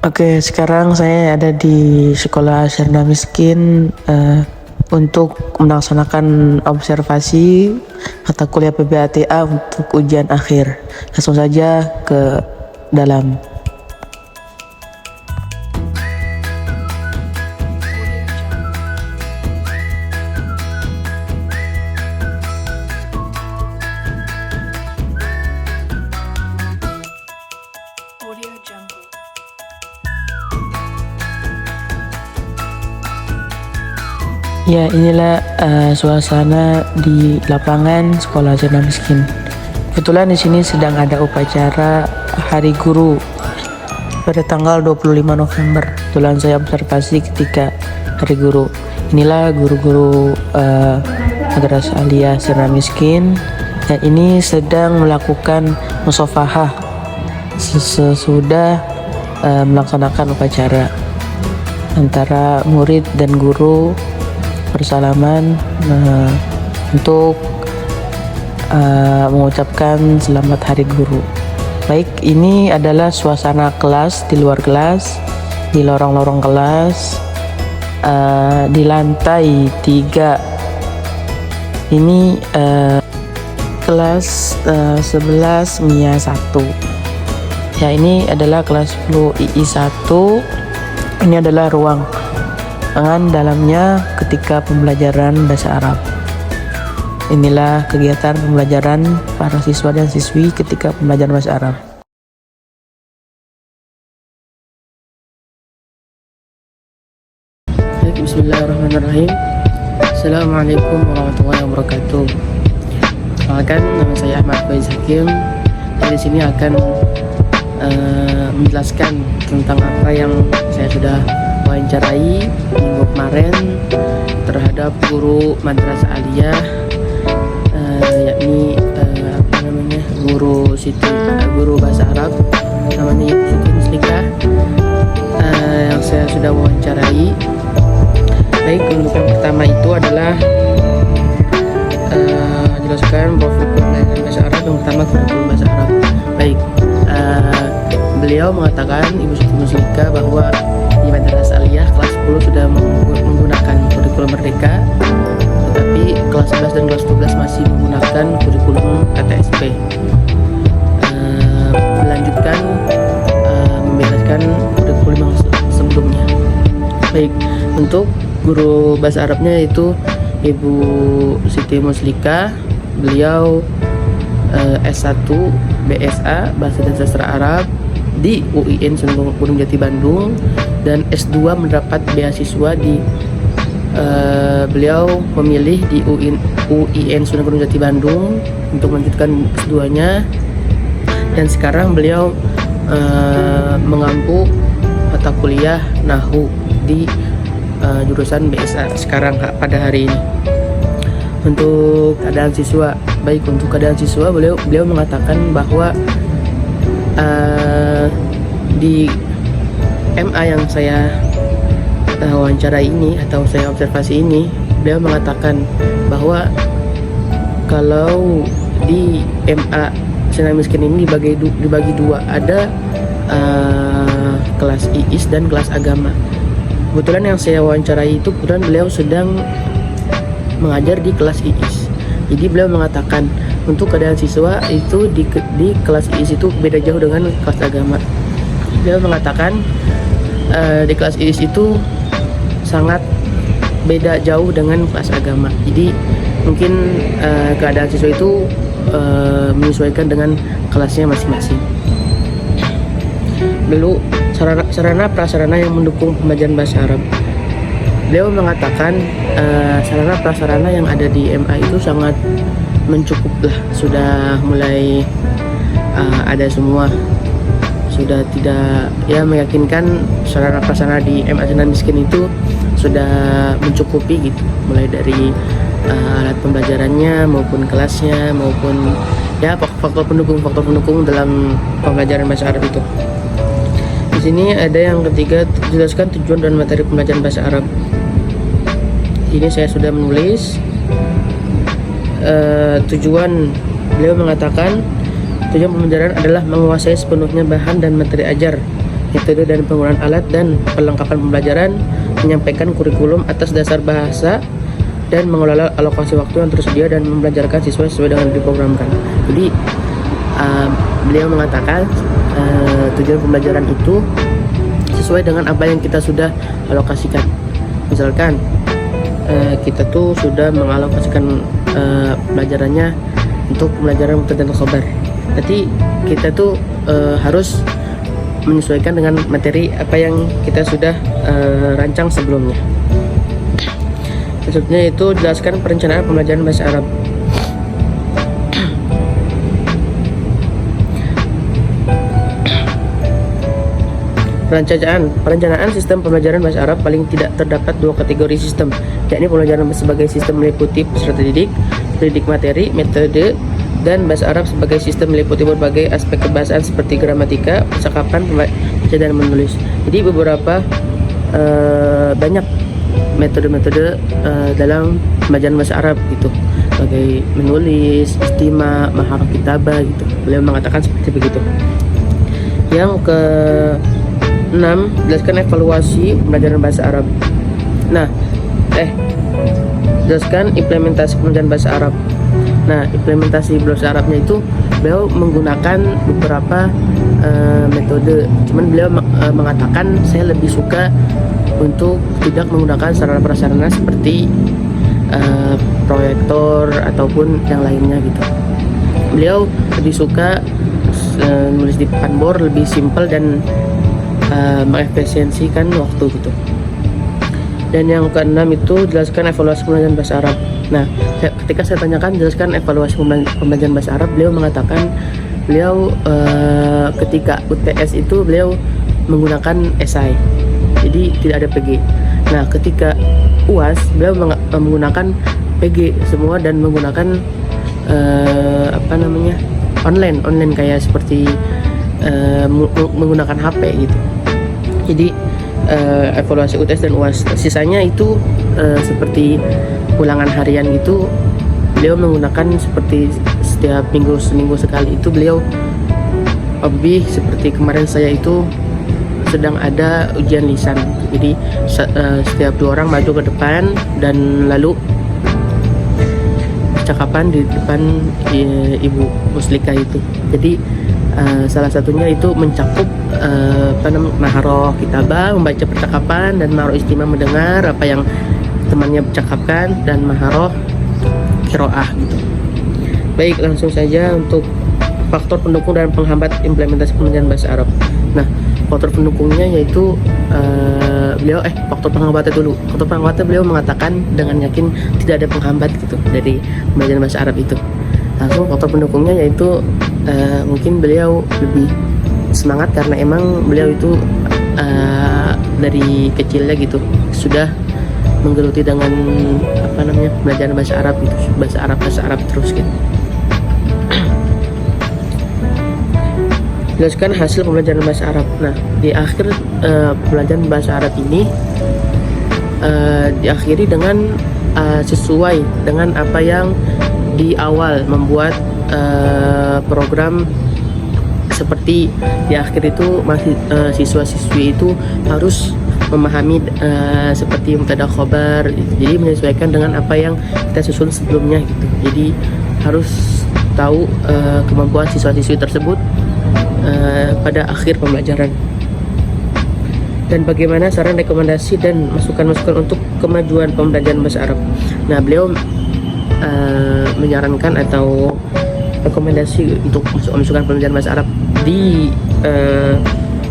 Oke, sekarang saya ada di sekolah Sirna Miskin untuk melaksanakan observasi mata kuliah PBATA untuk ujian akhir. Langsung saja ke dalam. Ya, inilah suasana di lapangan sekolah Sirna Miskin. Kebetulan di sini sedang ada upacara Hari Guru pada tanggal 25 November. Kebetulan saya observasi ketika Hari Guru. Inilah guru-guru Madrasah Aliyah Sirna Miskin, dan ini sedang melakukan musafahah sesudah melaksanakan upacara antara murid dan guru, bersalaman untuk mengucapkan selamat Hari Guru. Baik, ini adalah suasana kelas di luar kelas, di lorong-lorong kelas, di lantai 3. Ini kelas 11 MIA 1. Ya, ini adalah kelas 10 II 1. Ini adalah ruangan dalamnya ketika pembelajaran bahasa Arab. Inilah kegiatan pembelajaran para siswa dan siswi ketika pembelajaran bahasa Arab. Bismillahirrahmanirrahim. Assalamualaikum warahmatullahi wabarakatuh. Perkenalkan, nama saya Ahmad Faiz Hakim. Saya di sini akan menjelaskan tentang apa yang saya sudah wawancarai minggu kemarin terhadap guru Madrasah Aliyah, yakni guru bahasa Arab namanya Ibu Siti Muslikah, yang saya sudah wawancarai. Baik, untuk yang pertama itu adalah jelaskan profil pembelajaran bahasa Arab. Yang pertama, kurikulum bahasa Arab. Baik, beliau mengatakan, Ibu Siti Muslikah, bahwa di Madrasah Aliyah kelas 10 sudah menggunakan kurikulum Merdeka, tetapi kelas 11 dan kelas 12 masih menggunakan kurikulum KTSP. Melanjutkan membereskan kurikulum yang sebelumnya. Baik, untuk guru bahasa Arabnya itu Ibu Siti Muslikah. Beliau S1 BSA Bahasa dan Sastra Arab di UIN Sunan Gunung Jati Bandung, dan S2 mendapat beasiswa di beliau memilih di UIN Sunan Gunung Jati Bandung untuk melanjutkan S2-nya, dan sekarang beliau mengampu mata kuliah Nahwu di jurusan BSA sekarang pada hari ini. Untuk keadaan siswa, baik, untuk keadaan siswa beliau mengatakan bahwa di MA yang saya wawancarai ini atau saya observasi ini, beliau mengatakan bahwa kalau di MA Sirna Miskin ini dibagi dua, ada kelas IIS dan kelas agama. Kebetulan yang saya wawancarai itu kebetulan beliau sedang mengajar di kelas IIS. Jadi beliau mengatakan untuk keadaan siswa itu di kelas IIS itu beda jauh dengan kelas agama. Beliau mengatakan di kelas IIS itu sangat beda jauh dengan kelas agama. Jadi mungkin keadaan siswa itu menyesuaikan dengan kelasnya masing-masing. Lalu sarana prasarana yang mendukung pembelajaran bahasa Arab. Beliau mengatakan sarana prasarana yang ada di MA itu sangat mencukup lah, sudah mulai ada semua, sudah tidak, ya, meyakinkan sarana prasarana di MA Sirna Miskin itu sudah mencukupi gitu, mulai dari alat pembelajarannya maupun kelasnya maupun ya faktor pendukung dalam pembelajaran bahasa Arab itu. Di sini ada yang ketiga, jelaskan tujuan dan materi pembelajaran bahasa Arab. Ini saya sudah menulis tujuan. Beliau mengatakan tujuan pembelajaran adalah menguasai sepenuhnya bahan dan materi ajar metode dan penggunaan alat dan perlengkapan pembelajaran, menyampaikan kurikulum atas dasar bahasa, dan mengelola alokasi waktu yang tersedia dan membelajarkan siswa sesuai dengan diprogramkan. Jadi beliau mengatakan tujuan pembelajaran itu sesuai dengan apa yang kita sudah alokasikan. Misalkan kita tuh sudah mengalokasikan pelajarannya untuk pembelajaran mubtada dan khobar. Nanti kita tuh harus menyesuaikan dengan materi apa yang kita sudah rancang sebelumnya. Maksudnya itu jelaskan perencanaan pembelajaran bahasa Arab. Perencanaan sistem pembelajaran bahasa Arab paling tidak terdapat dua kategori sistem, yakni pembelajaran sebagai sistem meliputi peserta didik, pendidik materi, metode, dan bahasa Arab sebagai sistem meliputi berbagai aspek kebahasaan seperti gramatika, percakapan, baca dan menulis. Jadi beberapa banyak metode-metode dalam pembelajaran bahasa Arab gitu, sebagai menulis, istima, maharah kitabah gitu. Beliau mengatakan seperti begitu. Yang ke-6, jelaskan evaluasi pembelajaran bahasa Arab. Nah, jelaskan implementasi pembelajaran bahasa Arab. Nah, implementasi bahasa Arabnya itu beliau menggunakan beberapa metode. Cuman beliau mengatakan saya lebih suka untuk tidak menggunakan sarana prasarana seperti proyektor ataupun yang lainnya gitu. Beliau lebih suka nulis di papan bor, lebih simpel dan mengefisiensikan waktu gitu. Dan yang ke-6 itu jelaskan evaluasi pembelajaran bahasa Arab. Nah, ketika saya tanyakan jelaskan evaluasi pembelajaran bahasa Arab, beliau mengatakan beliau ketika UTS itu beliau menggunakan esai, jadi tidak ada PG. Nah, ketika UAS beliau menggunakan PG semua dan menggunakan online kayak seperti menggunakan HP gitu. Jadi evaluasi UTS dan UAS, sisanya itu seperti ulangan harian gitu, beliau menggunakan seperti setiap seminggu sekali itu beliau lebih seperti kemarin saya itu sedang ada ujian lisan. Jadi setiap 2 orang maju ke depan dan lalu percakapan di depan Ibu Muslika itu. Jadi salah satunya itu mencakup maharoh kitabah, membaca percakapan, dan maharoh istimah, mendengar apa yang temannya bercakapkan, dan maharoh qiraah gitu. Baik, langsung saja untuk faktor pendukung dan penghambat implementasi pembelajaran bahasa Arab. Nah, faktor pendukungnya yaitu faktor penghambatnya dulu. Faktor penghambatnya beliau mengatakan dengan yakin tidak ada penghambat gitu dari pembelajaran bahasa Arab itu. Langsung faktor pendukungnya yaitu mungkin beliau lebih semangat karena emang beliau itu dari kecilnya gitu sudah menggeluti dengan pembelajaran bahasa Arab gitu, bahasa Arab terus gitu. Jelaskan hasil pembelajaran bahasa Arab. Nah, di akhir pembelajaran bahasa Arab ini diakhiri dengan sesuai dengan apa yang di awal membuat program, seperti di akhir itu masih siswa-siswi itu harus memahami seperti mubtada khobar, jadi menyesuaikan dengan apa yang kita susun sebelumnya gitu. Jadi harus tahu kemampuan siswa-siswi tersebut pada akhir pembelajaran, dan bagaimana saran, rekomendasi, dan masukan-masukan untuk kemajuan pembelajaran bahasa Arab. Nah, beliau menyarankan atau rekomendasi untuk masukan pembelajaran bahasa Arab di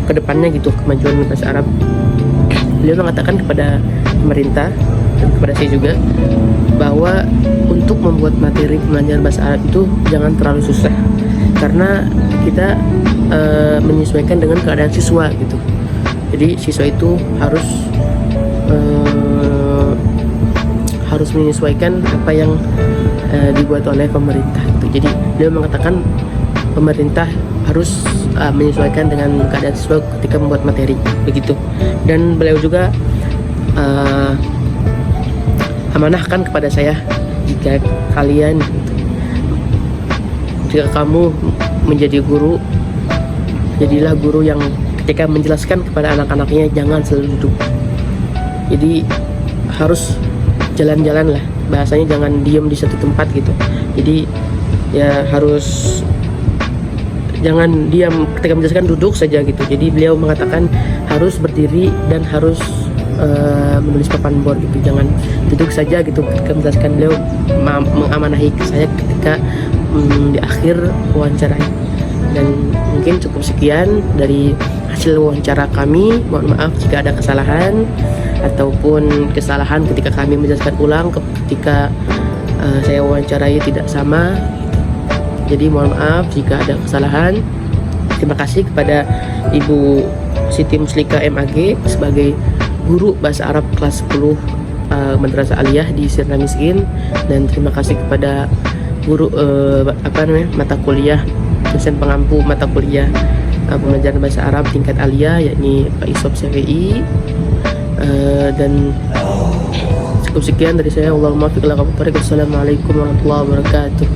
kedepannya gitu, kemajuan bahasa Arab. Beliau mengatakan kepada pemerintah dan kepada saya juga bahwa untuk membuat materi pembelajaran bahasa Arab itu jangan terlalu susah, karena kita menyesuaikan dengan keadaan siswa gitu. Jadi siswa itu harus menyesuaikan apa yang dibuat oleh pemerintah gitu. Jadi beliau mengatakan pemerintah harus menyesuaikan dengan keadaan siswa ketika membuat materi begitu. Dan beliau juga amanahkan kepada saya, jika kamu menjadi guru, jadilah guru yang ketika menjelaskan kepada anak-anaknya jangan selalu duduk. Jadi harus jalan-jalan lah, bahasanya jangan diem di satu tempat gitu. Jadi ya harus jangan diam ketika menjelaskan, duduk saja gitu. Jadi beliau mengatakan harus berdiri dan harus menulis papan bor gitu, jangan duduk saja gitu ketika menjelaskan. Beliau mengamanahi saya ketika di akhir wawancara. Dan mungkin cukup sekian dari hasil wawancara kami. Mohon maaf jika ada kesalahan ataupun kesalahan ketika kami menjelaskan ulang ketika saya wawancarai tidak sama. Jadi mohon maaf jika ada kesalahan. Terima kasih kepada Ibu Siti Muslika MAG sebagai guru bahasa Arab kelas 10 Madrasah Aliyah di Sirna Miskin, dan terima kasih kepada guru mata kuliah, dosen pengampu mata kuliah pembelajaran bahasa Arab tingkat Aliyah, yakni Pak Isob CVI. Dan cukup sekian dari saya. Wassalamualaikum warahmatullahi wabarakatuh.